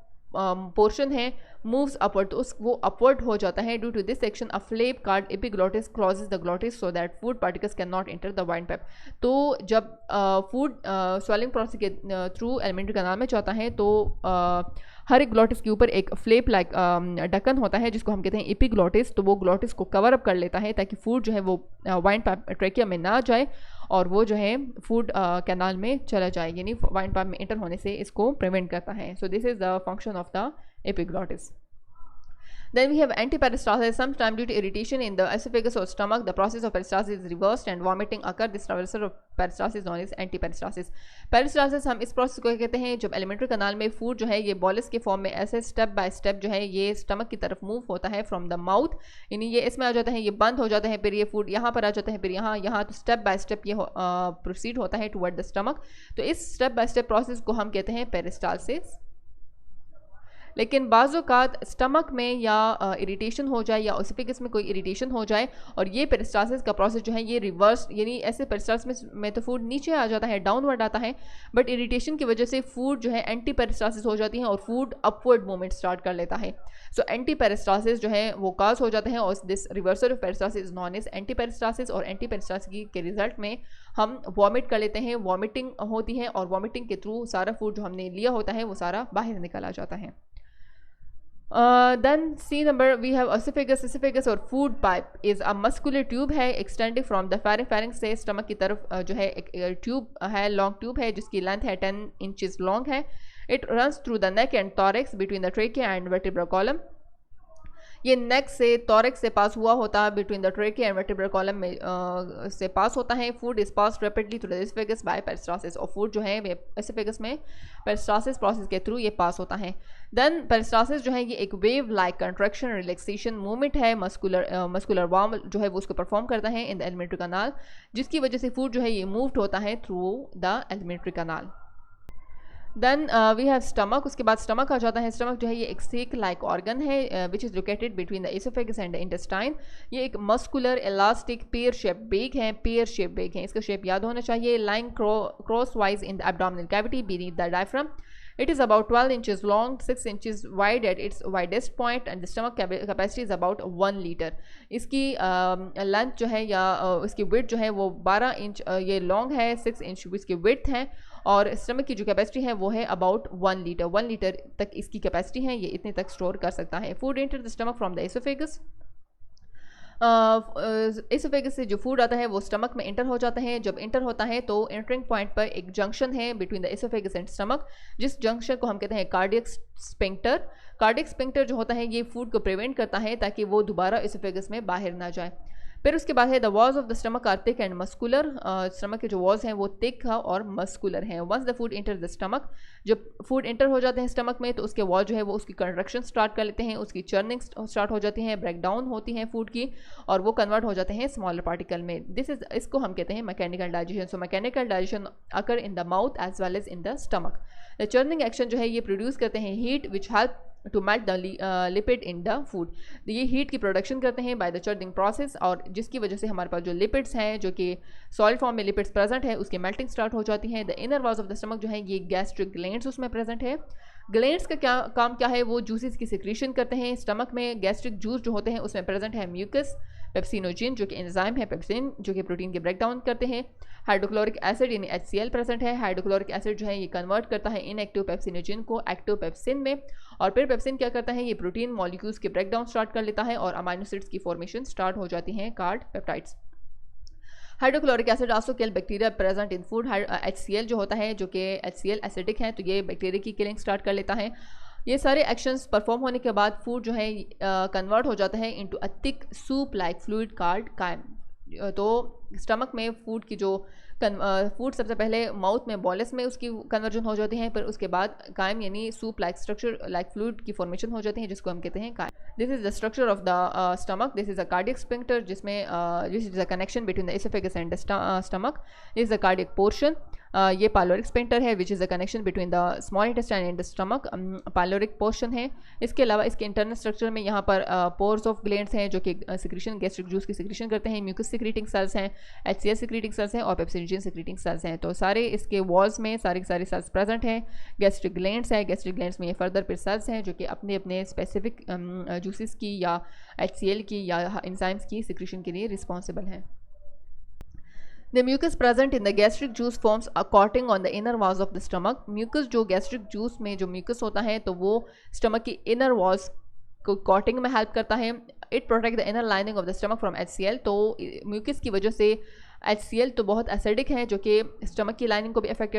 पोर्शन है मूव्स अपवर्ड तो वो अपवर्ड हो जाता है। Due to this section a flap called epiglottis closes the glottis so that food particles can not enter the windpipe. तो जब फूड स्वेलिंग प्रोसेस के थ्रू एलिमेंट्री कनाल में जाता है तो हर एक ग्लोटिस के ऊपर एक फ्लेप लाइक ढक्कन होता है जिसको हम कहते हैं एपिग्लोटिस। तो वो ग्लोटिस को कवर अप कर लेता है ताकि फूड जो है वो वाइंड पाइप ट्रैकिया में ना जाए और वो जो है फूड कैनाल में चला जाए यानी वाइंड पाइप में एंटर होने से इसको प्रिवेंट करता है। So this is the function of the epiglottis. Then we have antiperistalsis. Sometimes due to irritation in the esophagus or stomach, the process of peristalsis is reversed and vomiting occur. This reversal of peristalsis is known as antiperistalsis. Peristalsis हम इस प्रोसेस को कहते हैं जब एलिमेंट्री कनाल में फूड जो है ये बॉलिस के फॉर्म में ऐसे स्टेप बाय स्टेप जो है ये स्टमक की तरफ मूव होता है फ्रॉम द माउथ, यानी ये इसमें आ जाता है, ये बंद हो जाता है, फिर ये फूड यहाँ पर आ जाता है, फिर यहाँ तो स्टेप बाय स्टेप ये प्रोसीड होता है टुवर्ड द स्टमक। तो इस स्टेप बाय स्टेप प्रोसेस को हम कहते हैं पेरिस्टाल्सिस। लेकिन बाज़-औक़ात स्टमक में या इरिटेशन हो जाए या ओसिफिगस में कोई इरिटेशन हो जाए और ये पेरिस्टालसिस का प्रोसेस जो है ये रिवर्स, यानी ऐसे पेरिस्टालसिस में तो फूड नीचे आ जाता है, डाउनवर्ड आता है, बट इरिटेशन की वजह से फूड जो है एंटी पेरिस्टालसिस हो जाती है और फूड अपवर्ड मूवमेंट स्टार्ट कर लेता है। सो एंटी पेरिस्टालसिस जो है वो काज हो जाते हैं और this reversal of peristalsis is known as anti peristalsis. और एंटी पेरिस्टालसिस के रिजल्ट में हम वॉमिट कर लेते हैं, वॉमिटिंग होती है और वॉमिटिंग के थ्रू सारा फूड जो हमने लिया होता है वो सारा बाहर निकल आ जाता है। Then C number we have esophagus। esophagus और food pipe is a muscular tube है extending from the pharynx। pharynx से stomach की तरफ जो है एक ट्यूब है, लॉन्ग ट्यूब है जिसकी लेंथ है 10 इंचेस लॉन्ग है। It runs through the neck and thorax between the trachea and vertebral column। ये नेक से थॉरेक्स से पास हुआ होता है, between the trachea and vertebral column में से पास होता है। Food is pass rapidly through the esophagus by peristalsis. और फूड जो है एसोफेगस में पेरिस्टालसिस प्रोसेस के थ्रू ये पास होता है। देन पेरिस्टालसिस जो है ये एक wave like contraction relaxation movement है, मस्कुलर वार्म जो है वो उसको परफॉर्म करता है इन द एलिमेंट्री कनाल, जिसकी वजह से फूड जो है ये मूव्ड होता है through the alimentary canal. Then we have stomach. उसके बाद स्टमक आ जाता है। स्टमक जो है ये एक सेक लाइक ऑर्गन है which is located between the oesophagus and the intestine. ये एक muscular elastic pear shape bag है, पेयर शेप बेग है, इसका शेप याद होना चाहिए। Lying cross wise in the abdominal cavity beneath the diaphragm. It is about 12 inches long, 6 inches wide at its widest point and the stomach capacity is about 1 liter। इसकी लेंथ जो है या इसकी विड्थ जो है वो 12 इंच ये लॉन्ग है, 6 इंच इसकी विड्थ है और स्टमक की जो कैपेसिटी है वो है अबाउट 1 लीटर। 1 लीटर तक इसकी कैपेसिटी है, ये इतने तक स्टोर कर सकता है। Food enter the stomach from the oesophagus. Oesophagus से जो फूड आता है वो स्टमक में इंटर हो जाता है। जब इंटर होता है तो एंटरिंग पॉइंट पर एक जंक्शन है between the oesophagus and stomach, जिस जंक्शन को हम कहते हैं कार्डियक स्फिंक्टर। कार्डियक स्फिंक्टर जो होता है ये फूड को प्रिवेंट करता है ताकि वो दोबारा एसोफेगस में बाहर ना जाए। फिर उसके बाद है the walls of the stomach are thick and muscular. Stomach के जो वॉल्स हैं वो थिक और मस्कुलर हैं। Once the food enter the stomach, जब फूड एंटर हो जाते हैं स्टमक में तो उसके वॉल जो है वो उसकी कंट्रक्शन स्टार्ट कर लेते हैं, उसकी चर्निंग स्टार्ट हो जाती है, ब्रेक डाउन होती हैं फूड की और वो कन्वर्ट हो जाते हैं स्मॉलर पार्टिकल में। इसको हम कहते हैं mechanical digestion. So mechanical digestion occur in the mouth as well as in the stomach. The churning action जो है ये प्रोड्यूस करते हैं heat which help to melt the lipid in the food. ये हीट की प्रोडक्शन करते हैं बाय द चर्निंग प्रोसेस और जिसकी वजह से हमारे पास जो लिपिड्स हैं जो कि सॉलिड फॉर्म में लिपिड्स प्रेजेंट है उसकी मेल्टिंग स्टार्ट हो जाती है। The inner walls of the stomach जो है ये गैस्ट्रिक ग्लैंड्स उसमें प्रेजेंट है। ग्लैंड्स का क्या काम क्या है, वो जूसेस की सिक्रीशन करते हैं। स्टमक में गैस्ट्रिक जूस जो होते हैं उसमें प्रेजेंट है म्यूकस, पेप्सिनोजिन जो कि एंजाइम है, पेप्सिन जो कि प्रोटीन के ब्रेक डाउन करते हैं। हाइड्रोक्लोरिक एसिड यानी HCl प्रेजेंट है। हाइड्रोक्लोरिक एसिड जो है ये कन्वर्ट करता है इनएक्टिव पेप्सिनोजिन को एक्टिव पेप्सिन में और फिर पेप्सिन क्या करता है, ये प्रोटीन मॉलिक्यूल्स के ब्रेक डाउन स्टार्ट कर लेता है और अमाइनो एसिड्स की फॉर्मेशन स्टार्ट हो जाती हैं, card peptides. Hydrochloric acid also kill bacteria present in food. HCl जो होता है जो कि HCl एसिडिक है तो ये बैक्टीरिया की किलिंग स्टार्ट कर लेता है। ये सारे एक्शंस परफॉर्म होने के बाद फूड जो है कन्वर्ट हो जाता है into a thick soup like fluid card कायम। तो स्टमक में फूड की जो फूड सबसे पहले माउथ में बॉलस में उसकी कन्वर्जन हो जाती है, फिर उसके बाद कायम यानी soup like structure like fluid की फॉर्मेशन हो जाती है जिसको हम कहते हैं chyme. This is the structure of the stomach. This is a cardiac sphincter जिसमें this is a connection between the oesophagus and the stomach. This is a cardiac portion. ये पाइलोरिक स्फिंक्टर है which is a connection between the small intestine and the stomach. Pyloric portion है। इसके अलावा इसके इंटरनल स्ट्रक्चर में यहाँ पर पोर्स ऑफ ग्लैंड्स हैं जो कि सिक्रीशन गैस्ट्रिक जूस की सिक्रीशन करते हैं, म्यूकस सिक्रीटिंग सेल्स हैं, HCl सिक्रीटिंग सेल्स हैं और पेप्सिनोजिन सिक्रीटिंग सेल्स हैं। तो सारे इसके वॉल्स में सारे के सारे सेल्स प्रेजेंट हैं। गैस्ट्रिक ग्लैंड्स है, गैस्ट्रिक ग्लैंड्स में ये फर्दर फिर सेल्स हैं जो कि अपने अपने स्पेसिफिक जूसेस की या HCl की या एंजाइम्स की सिक्रीशन के लिए रिस्पॉन्सिबल हैं। The mucus present in the gastric juice forms a coating on the inner walls of the stomach। mucus जो gastric juice में जो mucus होता है तो वो stomach की inner walls को coating में help करता है। It protect the inner lining of the stomach from HCl। तो mucus की वजह से HCl तो बहुत एसिडिक है जो कि स्टमक की लाइनिंग को भी अफेक्ट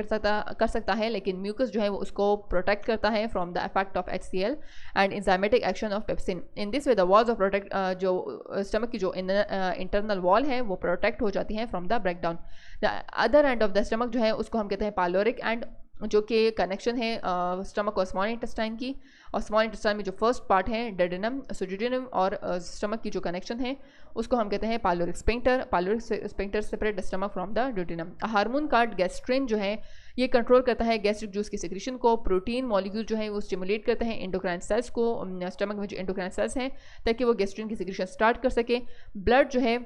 कर सकता है, लेकिन म्यूकस जो है वो उसको प्रोटेक्ट करता है from the effect of HCl and enzymatic action of pepsin. In this way the walls of protect जो स्टमक की जो इंटरनल वॉल है वो प्रोटेक्ट हो जाती है from the break down. The other end of the stomach जो है उसको हम कहते हैं पाइलोरिक एंड जो कि कनेक्शन है स्टमक और स्मॉल इंटेस्टाइन की, और स्मॉल इंटेस्टाइन में जो फर्स्ट पार्ट है डेडिनम, सो डेडिनम और स्टमक की जो कनेक्शन है उसको हम कहते हैं pyloric sphincter. Pyloric sphincter separate the stomach from the duodenum. Hormone called gastrin जो है ये कंट्रोल करता है गैस्ट्रिक जूस की सिक्रीशन को। प्रोटीन मॉलिक्यूल जो है वो स्टिमुलेट करते हैं एंडोक्राइन सेल्स को, स्टमक में जो एंडोक्राइन सेल्स हैं, ताकि वो गैस्ट्रिन की सिक्रीशन स्टार्ट कर सके। ब्लड जो है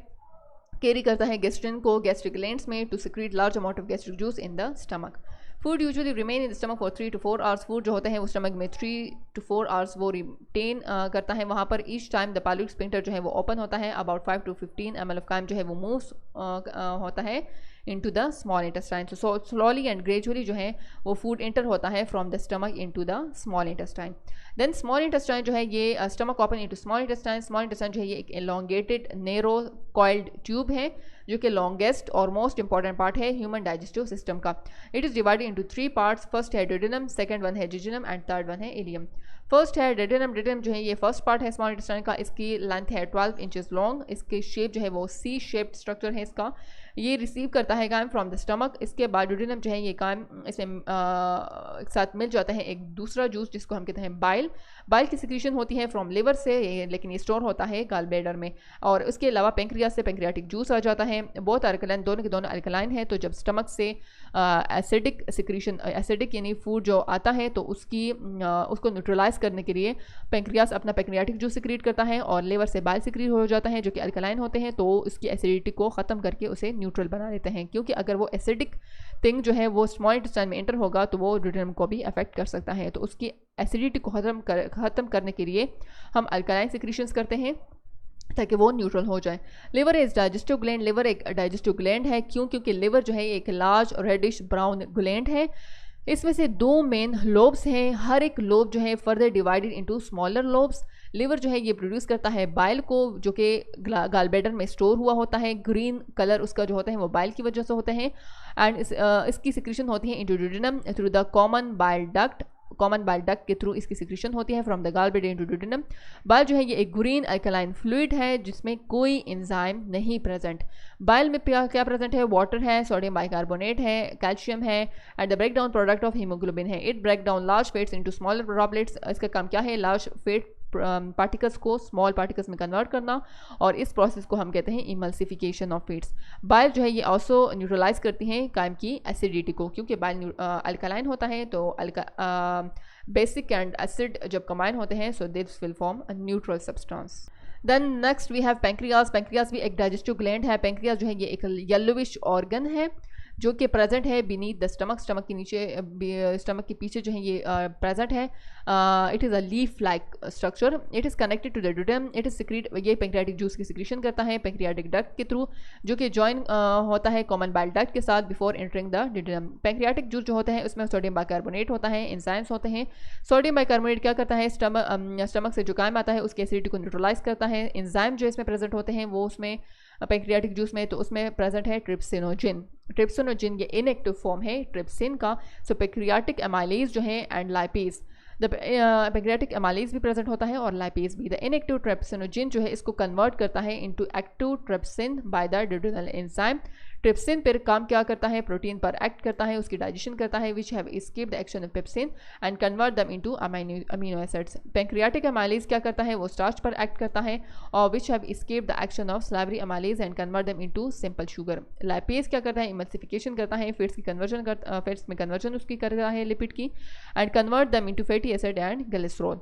कैरी करता है गैस्ट्रिन को गैस्ट्रिक ग्लैंड्स में to secrete large amount of gastric juice in the stomach. Food usually remain in the stomach for 3 to 4 hours. Food जो होते हैं वो स्टमक में 3 to 4 आवर्स वो रिटेन करता है वहाँ पर। Each time the pyloric sphincter जो है वो ओपन होता है। About 5 to 15 ml of chyme जो है वो मूव्स होता है into the small intestine. So slowly and gradually जो है वो food enter होता है from the stomach into the small intestine. Then small intestine जो है ये stomach open into small intestine. Small intestine जो है ये एक elongated narrow coiled tube है जो कि longest और most important part है human digestive system का. It is divided into 3 parts. First है duodenum, second one है jejunum and third one है ileum. फर्स्ट है डेडिनम। डेडिनम जो है ये फर्स्ट पार्ट है स्मॉल इंटेस्टाइन का। इसकी लेंथ है 12 इंचेस लॉन्ग। इसकी शेप जो है वो सी शेप्ड स्ट्रक्चर है इसका। ये रिसीव करता है कायम फ्रॉम द स्टमक। इसके बाद ड्यूडेनम जो है ये कायम इसमें एक साथ मिल जाता है एक दूसरा जूस जिसको हम कहते हैं बाइल। बाइल की सिक्रीशन होती है फ्रॉम लिवर से, लेकिन ये स्टोर होता है गाल ब्लैडर में। और उसके अलावा पेंक्रियास से पेंक्रियाटिक जूस आ जाता है। बहुत अल्कलाइन, दोनों के दोनों अल्कलाइन है। तो जब स्टमक से एसिडिक सिक्रीशन, एसिडिक यानी फूड जो आता है तो उसको न्यूट्रलाइज करने के लिए पेंक्रियास अपना पेंक्रियाटिक जूस सिक्रीट करता है और लिवर से बाइल सिक्रीट हो जाता है जो कि अल्कलाइन होते हैं। तो इसकी एसिडिटी को ख़त्म करके उसे न्यूट्रल बना लेते हैं, क्योंकि अगर वो एसिडिक थिंग जो है वो स्मॉल इंटेस्टाइन में एंटर होगा तो वो ड्यूडेनम को भी अफेक्ट कर सकता है। तो उसकी एसिडिटी को ख़त्म करने के लिए हम अल्कलाइन सिक्रीशंस करते हैं ताकि वो न्यूट्रल हो जाए। Liver is digestive gland. Liver एक डाइजेस्टिव ग्लैंड है। क्यों? क्योंकि लिवर जो है एक लार्ज रेडिश ब्राउन ग्लैंड है। इसमें से 2 मेन लोब्स हैं। हर एक लोब जो है further divided into smaller lobes. Liver जो है ये प्रोड्यूस करता है बाइल को जो कि गाल ब्लैडर में स्टोर हुआ होता है। ग्रीन कलर उसका जो होता है वो बाइल की वजह से होते हैं। एंड इसकी सिक्रीशन होती है into duodenum through the common bile duct. Common bile duct के थ्रू इसकी सिक्रीशन होती है from the gall bladder into duodenum. Bile जो है ये एक ग्रीन अल्कलाइन फ्लूइड है जिसमें कोई एंजाइम नहीं प्रेजेंट। बाइल में क्या प्रेजेंट है? वाटर है, सोडियम बाइकार्बोनेट है, कैल्शियम है and the break down product of haemoglobin है। It break down large fats into smaller droplets. इसका काम क्या है? लार्ज फेट पार्टिकल्स को स्मॉल पार्टिकल्स में कन्वर्ट करना, और इस प्रोसेस को हम कहते हैं इमल्सिफिकेशन ऑफ फीड्स। बाइल जो है ये ऑल्सो न्यूट्रलाइज करती हैं कायम की एसिडिटी को, क्योंकि बाइल अल्कलाइन होता है। तो बेसिक एंड एसिड जब कंबाइन होते हैं so this will form a neutral substance. Then next we have pancreas. Pancreas भी एक डाइजेस्टिव ग्लैंड है। पेंक्रियास जो है ये एक येलोविश ऑर्गन है जो कि प्रेजेंट है बीनीथ द स्टमक। स्टमक के नीचे, स्टमक के पीछे जो है ये प्रेजेंट है। It is a leaf like structure. It is connected to the duodenum. It is secrete, ये पेंक्रियाटिक जूस की सिक्रीशन करता है पेंक्रियाटिक डक्ट के थ्रू जो कि जॉइन होता है कॉमन बाइल डक्ट के साथ before entering the duodenum. Pancreatic juice जो होते हैं उसमें सोडियम बाइकार्बोनेट होता है, एंजाइम्स होते हैं। सोडियम बाइकार्बोनेट क्या करता है? स्टमक से जो कायम आता है उसकी एसिडिटी को न्यूट्रलाइज करता है। एंजाइम जो इसमें प्रेजेंट होते हैं वो उसमें पेंक्रियाटिक जूस में, तो उसमें प्रेजेंट है ट्रिप्सिनोजिन। ट्रिप्सिनोजिन ये इनएक्टिव फॉर्म है ट्रिप्सिन का। सो पेंक्रियाटिक एमाइलेज जो है and lipase, the pancreatic amylase भी प्रेजेंट होता है और लाइपेज भी। द इनएक्टिव ट्रिप्सिनोजिन जो है इसको कन्वर्ट करता है into active trypsin by the duodenal enzyme. Trypsin पर काम क्या करता है? प्रोटीन पर एक्ट करता है, उसकी डाइजेशन करता है, which have escaped the action of pepsin and convert them into amino acids. Pancreatic amylase क्या करता है? वो स्टार्च पर एक्ट करता है और which have escaped the action of salivary amylase and convert them into simple sugar. Lipase क्या करता है? इमल्सिफिकेशन करता है, फैट्स में कन्वर्जन उसकी करता है लिपिड की, and convert them into fatty acid and glycerol.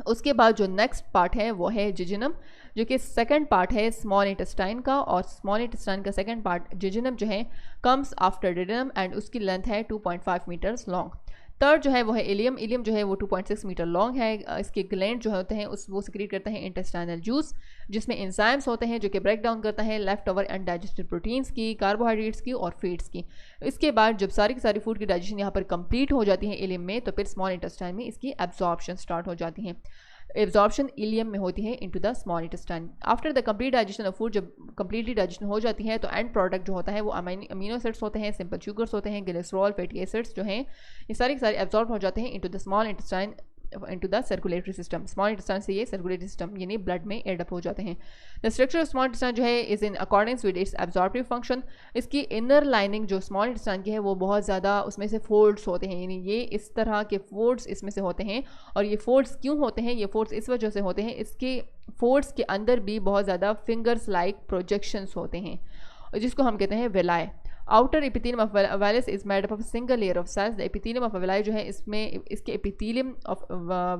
उसके बाद जो नेक्स्ट पार्ट है वो है जेजुनम, जो कि सेकंड पार्ट है स्मॉल इंटेस्टाइन का, और स्मॉल इंटेस्टाइन का सेकंड पार्ट जेजुनम जो है कम्स आफ्टर डेडिनम एंड उसकी लेंथ है 2.5 मीटर्स लॉन्ग। थर्ड जो है वो है इलियम। इलियम जो है वो 2.6 मीटर लॉन्ग है। इसके ग्लैंड जो होते हैं वो सिक्रीट करते हैं इंटेस्टाइनल जूस जिसमें एंजाइम्स होते हैं जो कि ब्रेक डाउन करता है लेफ्ट ओवर अनडाइजेस्टेड प्रोटीन्स की, कार्बोहाइड्रेट्स की और फीड्स की। इसके बाद जब सारी की सारी फूड की डाइजेशन यहाँ पर कंप्लीट हो जाती है इलियम में, तो फिर स्मॉल इंटेस्टाइन में इसकी एब्जॉर्प्शन स्टार्ट हो जाती है। एब्जॉर्प्शन इलियम में होती है into the small intestine. After the complete digestion of food, जब कंप्लीटली डाइजेशन हो जाती है तो एंड प्रोडक्ट जो होता है वो अमीनो एसिड्स होते हैं, सिंपल शुगर्स होते हैं, ग्लिसरॉल, फैटी एसिड्स जो हैं ये सारे एब्जॉर्ब हो जाते हैं into the small intestine into the circulatory system. Small intestine से ये सर्कुलेटरी सिस्टम यानी ब्लड में एड अप हो जाते हैं। The structure of small intestine जो है is in accordance with its absorptive function. इसकी इनर लाइनिंग जो स्मॉल इंटेस्टाइन की है वो बहुत ज़्यादा उसमें से फोल्ड्स होते हैं, यानी ये इस तरह के फोल्ड्स इसमें से होते हैं। और ये फोल्ड्स क्यों होते हैं? ये फोल्ड्स इस वजह से होते हैं, इसके फोल्ड्स के अंदर भी बहुत ज़्यादा फिंगर्स लाइक प्रोजेक्शंस होते हैं जिसको हम कहते हैं villi. Outer epithelium of villus is made up of single layer of cells. The epithelium of villi जो है इसमें इसके एपिथेलियम ऑफ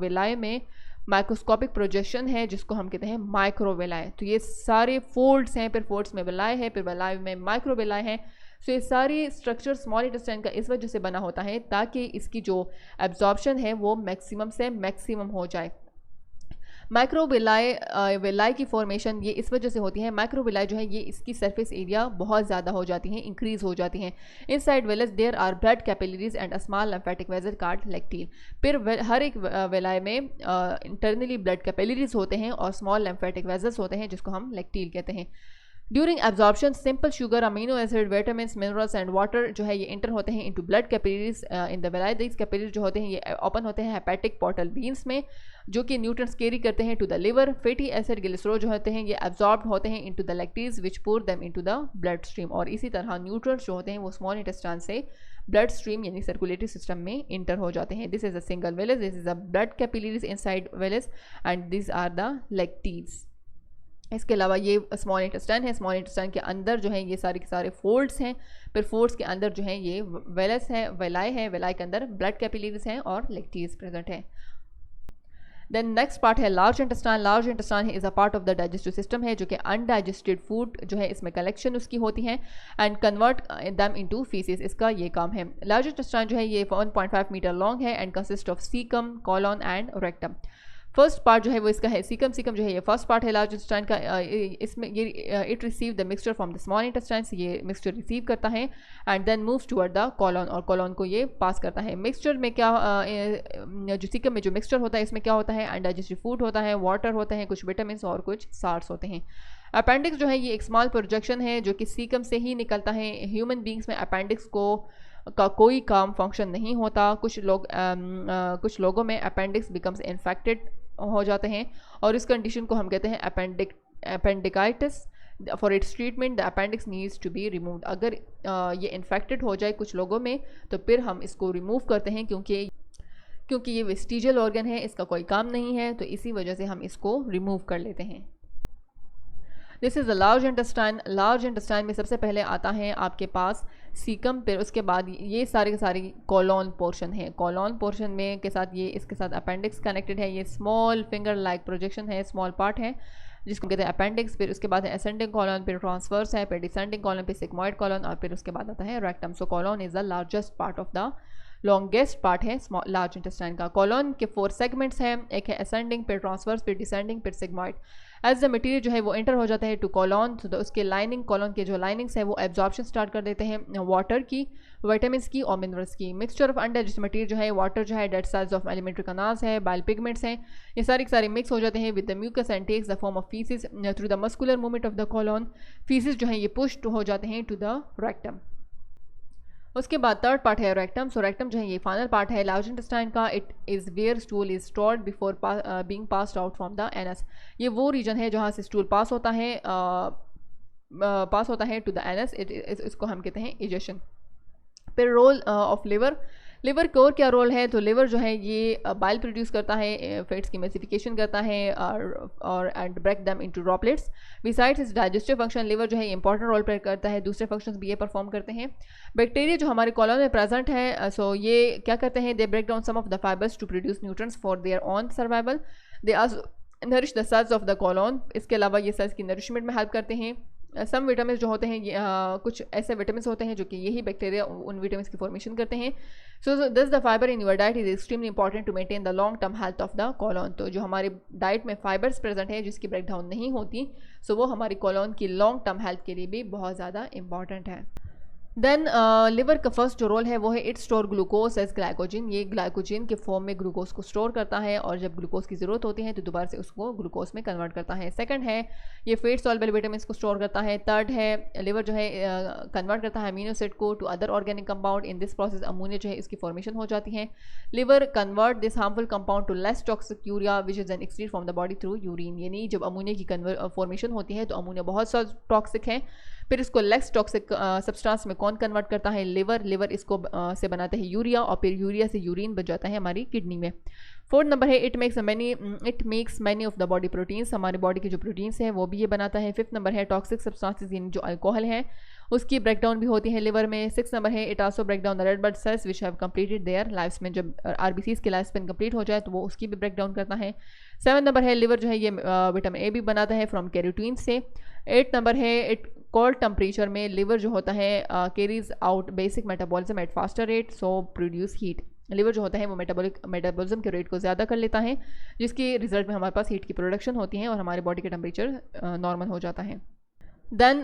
वेलाई में माइक्रोस्कोपिक प्रोजेक्शन है जिसको हम कहते हैं माइक्रोवेलाई। तो ये सारे फोल्ड्स हैं, फिर फोल्ड्स में वेलाई है, फिर वेलाई में माइक्रोवेलाई है। सो ये सारी स्ट्रक्चर स्मॉल इंटेस्टाइन का इस वजह से बना होता है ताकि इसकी जो एब्जॉर्प्शन है वो मैक्सिमम से मैक्सिमम हो जाए। माइक्रोविलाई विलाई की फॉर्मेशन ये इस वजह से होती है, माइक्रोविलाई जो है ये इसकी सरफेस एरिया बहुत ज़्यादा हो जाती है, इंक्रीज हो जाती हैं। Inside villus there are blood capillaries and a small lymphatic vessel called lacteal. फिर हर एक विलाई में इंटरनली ब्लड कैपिलरीज होते हैं और स्मॉल लिम्फेटिक वेसल्स होते हैं जिसको हम लेक्टील कहते हैं। During absorption simple sugar, amino acid, vitamin, minerals and water जो है ये इंटर होते हैं into blood capillaries in the villi. These capillaries जो होते हैं ये ओपन होते हैं हेपेटिक पोर्टल बीन्स में जो कि न्यूट्रिएंट्स कैरी करते हैं to the liver. Fatty acid, glycerol जो होते हैं ये एब्जॉर्ब होते हैं into the lacteals which put them into the bloodstream. और इसी तरह न्यूट्रिएंट्स जो होते हैं वो स्मॉल इंटेस्टाइन से ब्लड स्ट्रीम यानी सर्कुलेटरी सिस्टम में इंटर हो जाते हैं। This is a single villus, this is a blood capillaries inside villus and this are the lacteals. इसके अलावा ये स्मॉल इंटेस्टाइन है, स्मॉल इंटेस्टाइन के अंदर जो है ये सारे के सारे फोल्ड्स हैं, फिर फोल्ड्स के अंदर जो है ये वेलस है, वेलाई है, वेलाई के अंदर ब्लड कैपिलरीज हैं और लेक्टीज प्रेजेंट है। देन नेक्स्ट पार्ट है large intestine. Large intestine is a part of the digestive system है जो कि अनडाइजेस्टेड फूड जो है इसमें कलेक्शन उसकी होती है and convert them into faeces, इसका ये काम है। लार्ज इंटेस्टाइन जो है ये 1.5 मीटर लॉन्ग है and consist of caecum, colon and rectum. First part जो है वो इसका है सीकम। सीकम जो है ये फर्स्ट पार्ट है लार्ज इंटेस्टाइन का। इसमें ये it receive the mixture from the small intestine, से ये मिक्सचर रिसीव करता है and then moves toward the colon और कॉलन को ये पास करता है। मिक्सचर में क्या जो सीकम में जो मिक्सचर होता है इसमें क्या होता है? अनडाइजेस्टेड फूड होता है, वाटर होता है, कुछ विटामिन और कुछ साल्ट्स होते हैं। अपेंडिक्स जो है ये एक स्मॉल प्रोजेक्शन है जो कि सीकम से ही निकलता है। ह्यूमन बींग्स में अपेंडिक्स का कोई काम फंक्शन नहीं होता। कुछ लोगों में अपेंडिक्स बिकम्स इन्फेक्टेड हो जाते हैं और इस कंडीशन को हम कहते हैं appendicitis. For its treatment the appendix needs to be removed. अगर ये इन्फेक्टेड हो जाए कुछ लोगों में तो फिर हम इसको रिमूव करते हैं क्योंकि ये वेस्टिजियल ऑर्गन है, इसका कोई काम नहीं है, तो इसी वजह से हम इसको रिमूव कर लेते हैं। This is the large intestine. Large intestine में सबसे पहले आता है आपके पास सीकम, फिर उसके बाद ये सारे के सारे कॉलोन पोर्शन है। कॉलोन पोर्शन में के साथ ये इसके साथ अपेंडिक्स कनेक्टेड है। ये स्मॉल फिंगर लाइक प्रोजेक्शन है, स्मॉल पार्ट है जिसको कहते हैं अपेंडिक्स। फिर उसके बाद है असेंडिंग कॉलोन, फिर ट्रांसवर्स है, फिर डिसेंडिंग कॉलोन, फिर सिग्मॉइड कॉलोन और फिर उसके बाद आता है rectum. So colon is the largest part of the longest part है लार्ज इंटेस्टाइन का। कॉलोन के 4 सेगमेंट्स हैं, एक है असेंडिंग, फिर ट्रांसवर्स, फिर डिसेंडिंग, फिर सिग्मॉइड। एज द मटेरियल जो है वो एंटर हो जाता है टू कॉलोन, तो उसके लाइनिंग कॉलोन के जो लाइनिंग्स है वो एब्जॉर्प्शन स्टार्ट कर देते हैं वाटर की, विटामिन्स की और मिनरल्स की। मिक्सचर ऑफ अनडाइजेस्टेड मटेरियल जो है वाटर जो है, dead cells of alimentary canals है, बाइल पिगमेंट्स हैं, ये सारे मिक्स हो जाते हैं with the mucus and takes the form of faeces through the muscular movement of the colon. Faeces जो है ये पुश्ड हो जाते हैं टू द रेक्टम। उसके बाद थर्ड पार्ट है रेक्टम। सो रेक्टम जो है ये फाइनल पार्ट है लार्ज इंटेस्टाइन का। It is where stool is stored before being passed out from the anus. ये वो रीजन है जहाँ से स्टूल पास होता है टू द एनस। इसको हम कहते हैं इजेशन। फिर रोल ऑफ लिवर। लिवर का और क्या रोल है? तो लिवर जो है ये बाइल प्रोड्यूस करता है, फैट्स की एमल्सिफिकेशन करता है और and break them into droplets. Besides इस डाइजेस्टिव फंक्शन लिवर जो है इंपॉर्टेंट रोल प्ले करता है, दूसरे फंक्शंस भी ये परफॉर्म करते हैं। बैक्टीरिया जो हमारे कॉलोन में प्रेजेंट है, सो ये क्या करते हैं? They break down some of the fibres to produce nutrients for their own survival. They are nourish the cells of the colon. इसके अलावा ये सेल्स की नरिशमेंट में हेल्प करते हैं। सम विटामिन जो होते हैं कुछ ऐसे विटामिन होते हैं जो कि यही बैक्टीरिया उन विटामिन की फॉर्मेशन करते हैं। So this the fibre in your diet is extremely important to maintain the long term health of the colon. तो जो हमारे डाइट में फाइबर्स प्रेजेंट है जिसकी ब्रेक डाउन नहीं होती, सो वो हमारी कॉलोन की लॉन्ग टर्म हेल्थ के लिए भी बहुत ज़्यादा इंपॉर्टेंट है। देन लिवर का फर्स्ट जो रोल है वो है it store glucose as glycogen. ये ग्लाइकोजन के फॉर्म में ग्लूकोज को स्टोर करता है और जब ग्लूकोज की ज़रूरत होती है तो दोबारा से उसको ग्लूकोज में कन्वर्ट करता है। सेकंड है ये फैट सॉल्युबल विटामिन को स्टोर करता है। थर्ड है लिवर जो है कन्वर्ट करता है अमीनो एसिड को to other organic compound. In this process ammonia जो है इसकी फॉर्मेशन हो जाती है। Liver convert this harmful compound to less toxic urea which is an excrete from the body through urine. यानी जब अमोनिया की फॉर्मेशन होती है तो अमोनिया बहुत सा टॉक्सिक है, फिर इसको लेस टॉक्सिक सब्सटेंस में कौन कन्वर्ट करता है? लिवर। लिवर इसको से बनाता है यूरिया और फिर यूरिया से यूरिन बच जाता है हमारी किडनी में। फोर्थ नंबर है it makes many of the body proteins. हमारे बॉडी के जो प्रोटीन्स हैं वो भी ये बनाता है। फिफ्थ नंबर है टॉक्सिक सब्सटेंसेस यानी जो अल्कोहल है उसकी ब्रेकडाउन भी होती है लिवर में। सिक्स नंबर है it also break down the red blood cells which have completed their life span. जब आरबीसीज की लाइफ स्पेन कंप्लीट हो जाए तो वो उसकी भी ब्रेकडाउन करता है। सेवन नंबर है लिवर जो है ये विटामिन ए भी बनाता है फ्रॉम कैरोटीन से। एट नंबर है इट कोल्ड टेम्परेचर में लिवर जो होता है carries out basic metabolism eight faster rate so produce heat. Liver जो होता है वो मेटाबॉलिज्म के रेट को ज़्यादा कर लेता है जिसके रिजल्ट में हमारे पास हीट की प्रोडक्शन होती है और हमारे बॉडी का टेम्परेचर नॉर्मल हो जाता है। देन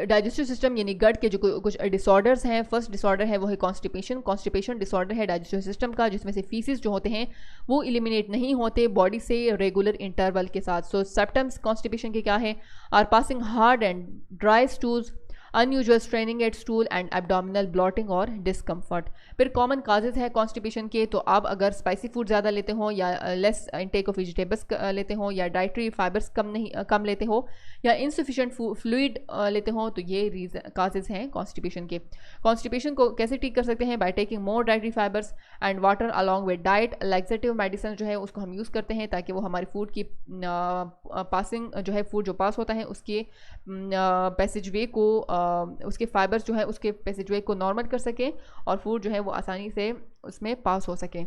डाइजेस्टिव सिस्टम यानी गट के जो कुछ डिसऑर्डर्स हैं। फर्स्ट डिसऑर्डर है वो है कॉन्स्टिपेशन। कॉन्स्टिपेशन डिसऑर्डर है डाइजेस्टिव सिस्टम का जिसमें से फीसिस जो होते हैं वो इलिमिनेट नहीं होते बॉडी से रेगुलर इंटरवल के साथ। सो सिम्पटम्स कॉन्स्टिपेशन के क्या है? Are passing hard and dry stools, unusual straining at stool and abdominal bloating और डिस्कम्फर्ट। फिर कॉमन काजेज है कॉन्स्टिपेशन के, तो आप अगर स्पाइसी फूड ज़्यादा लेते हो या लेस इनटेक ऑफ वेजिटेबल्स लेते हो या डाइटरी फाइबर्स कम लेते हो या इनसफिशिएंट फ्लूइड लेते हो तो ये रीजन काजेज हैं कॉन्स्टिपेशन के। कॉन्स्टिपेशन को कैसे ठीक कर सकते हैं? By taking more dietary fibres and water along with diet. Laxative medicine जो है उसको हम यूज़ करते हैं ताकि वो हमारी फूड की पासिंग जो है फूड जो पास होता है उसके पैसेज वे को उसके फाइबर्स जो है उसके पैसेज वे को नॉर्मल कर सकें और फूड जो है वो आसानी से उसमें पास हो सके।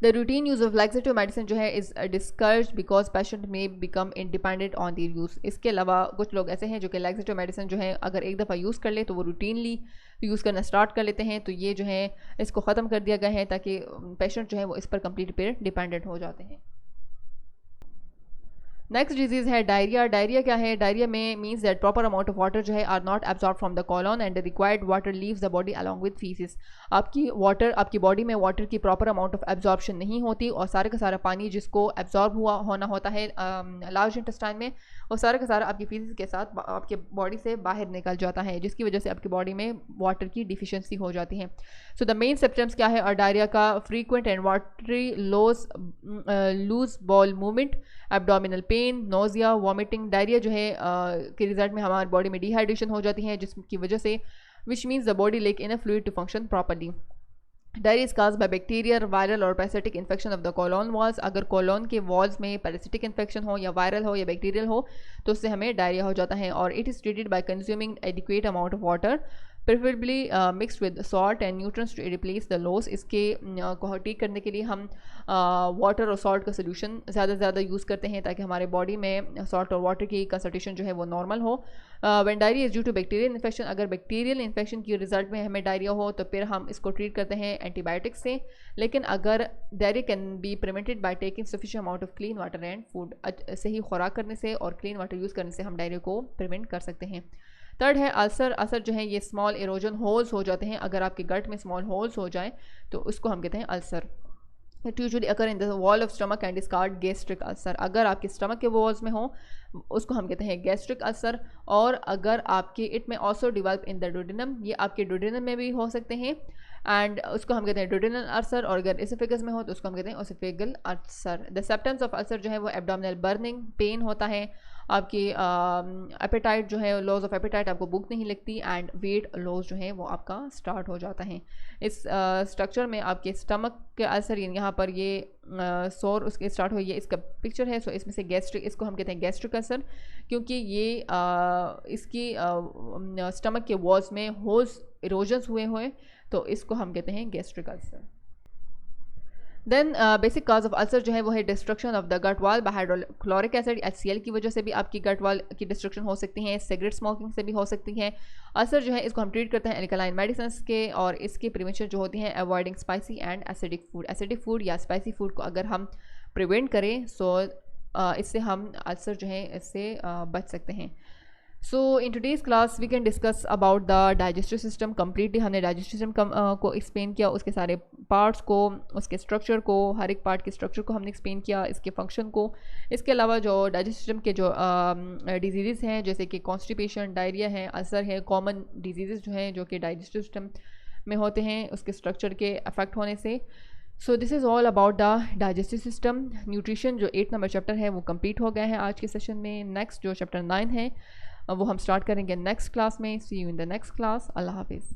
The routine use of laxative medicine जो है इज़ डिस्करेज्ड बिकॉज पेशेंट में become independent on their use. इसके अलावा कुछ लोग ऐसे हैं जो कि लैक्सेटिव मेडिसिन जो है अगर एक दफ़ा यूज़ कर ले तो वो रूटीनली यूज़ करना स्टार्ट कर लेते हैं, तो ये जो है इसको ख़त्म कर दिया गया है ताकि पेशेंट जो है वो इस पर कंप्लीट पे डिपेंडेंट हो जाते हैं। नेक्स्ट डिजीज़ है डायरिया। डायरिया क्या है? डायरिया में means that proper amount of water जो है are not absorb from the colon and the required water leaves the body along with faeces. आपकी बॉडी में वाटर की प्रॉपर अमाउंट ऑफ एब्जॉर्प्शन नहीं होती और सारे का सारा पानी जिसको एब्जॉर्ब होना होता है लार्ज इंटेस्टाइन में वो सारा का सारा आपकी फीसिस के साथ आपके बॉडी से बाहर निकल जाता है जिसकी वजह से आपकी बॉडी में वाटर की डिफिशियंसी हो जाती है। सो द मेन सिम्पटम्स क्या है और डायरिया का? Frequent and watery loose bowel movement, abdominal pain, nausea, vomiting. Diarrhoea जो है के रिजल्ट में हमारी बॉडी में डिहाइड्रेशन हो जाती है जिसकी वजह से which means the body lack enough fluid to function properly. Diarrhoea is cause by bacterial, viral और parasitic infection of the colon walls. अगर कोलोन के वॉल्स में पैरासिटिक इन्फेक्शन हो या वायरल हो या बैक्टीरियल हो तो उससे हमें डायरिया हो जाता है। और it is treated by consuming adequate amount of water preferably mixed with salt and nutrients to replace the loss. इसके को ठीक करने के लिए हम वाटर और सॉल्ट का सोल्यूशन ज़्यादा से ज़्यादा यूज़ करते हैं ताकि हमारे बॉडी में सॉल्ट और वाटर की कंसंट्रेशन जो है वो नॉर्मल हो। When diarrhoea is due to bacterial infection, अगर बैक्टीरियल इन्फेक्शन के रिजल्ट में हमें डायरिया हो तो फिर हम इसको ट्रीट करते हैं एंटीबायोटिक्स से। लेकिन अगर diarrhoea can be prevented by taking sufficient amount of clean water and food. सही खुराक करने से और क्लीन वाटर यूज़ करने से हम डायरिया को प्रिवेंट कर सकते हैं। थर्ड है अल्सर। अल्सर जो है ये स्मॉल इरोजन होल्स हो जाते हैं। अगर आपके गट में स्मॉल होल्स हो जाएं तो उसको हम कहते हैं ulcer. It usually occur in the wall of stomach and is called gastric ulcer. अगर आपके स्टमक के वॉल्स में हो उसको हम कहते हैं गैस्ट्रिक अल्सर। और अगर आपके इट में also develop in the duodenum, ये आपके डोडिनम में भी हो सकते हैं एंड उसको हम कहते हैं डोडिनल अल्सर। और अगर एसोफेगस में हो तो उसको हम कहते हैं oesophageal ulcer. The symptoms of ulcer जो है वो एब्डोमिनल बर्निंग, पेन होता है, आपकी एपेटाइट जो है लॉस ऑफ एपेटाइट, आपको भूख नहीं लगती एंड वेट लॉस जो है वो आपका स्टार्ट हो जाता है। इस स्ट्रक्चर में आपके स्टमक के अल्सर यहाँ पर ये सोर उसके स्टार्ट हुई है, इसका पिक्चर है। सो इसमें से गैस्ट्रिक, इसको हम कहते हैं गैस्ट्रिक अल्सर क्योंकि ये इसकी स्टमक के वॉल्स में होल्स इरोजन्स हुए तो इसको हम कहते हैं gastric ulcer. Then basic cause of ulcer जो है वो है destruction of the gut wall by hydrochloric acid HCl की वजह से भी आपकी गट वॉल की डिस्ट्रक्शन हो सकती है। सिगरेट स्मोकिंग से भी हो सकती है। अल्सर जो है इसको हम ट्रीट करते हैं एल्कलाइन मेडिसिन के और इसकी प्रिवेंशन जो होती है avoiding spicy and acidic food. Acidic food या स्पाइसी फूड को अगर हम प्रिवेंट करें सो इससे हम अल्सर जो है इससे बच सकते हैं। So in today's class we can discuss about the digestive system. Completely हमने डाइजेस्टिव सिस्टम को एक्सप्लेन किया, उसके सारे पार्ट्स को, उसके स्ट्रक्चर को, हर एक पार्ट के स्ट्रक्चर को हमने एक्सप्लेन किया, इसके फंक्शन को। इसके अलावा जो डाइजेस्टिव सिस्टम के जो डिजीज़ हैं जैसे कि कॉन्स्टिपेशन, डायरिया है, अल्सर है, कॉमन डिजीज़ जो हैं जो कि डाइजेस्टिव सिस्टम में होते हैं उसके स्ट्रक्चर के अफेक्ट होने से। So this is all about the digestive system. Nutrition जो 8 नंबर चैप्टर है वो कंप्लीट हो गया है आज के सेशन में। नेक्स्ट जो चैप्टर 9 है वो हम स्टार्ट करेंगे नेक्स्ट क्लास में। See you in the next class. अल्लाह हाफिज़।